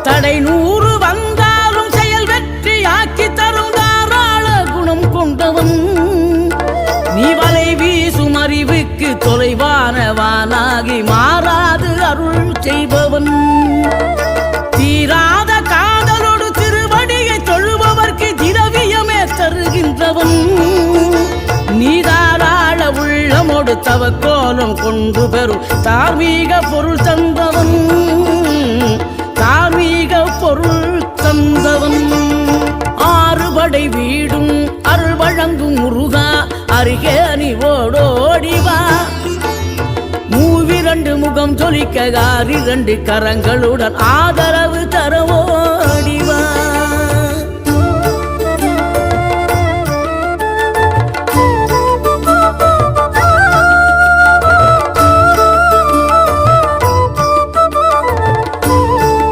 தடை 100 வந்தாலும் செயல் வெற்றி ஆக்கி தரும் தாராள குணம் கொண்டவன் நீ வலை வீசும் அறிவுக்கு தொலைவானவானாகி மாறாது அருள் செய்பவன் தீராத காதலோடு திருவடியை தொழுபவர்க்கு திரவியமே தருகின்றவன் நீ தாராள உள்ளமோடு தவக்கோலம் கொண்டு பெறும் தார்மீக பொருள் தந்தவன் தார்மீக பொருள் தந்தவன் ஆறுபடை வீடும் அருள் வழங்கும் முருகா அருகே நீ ஓடோடிவா மூவிரண்டு முகம் ஜொலிக்க 2 கரங்களுடன் ஆதர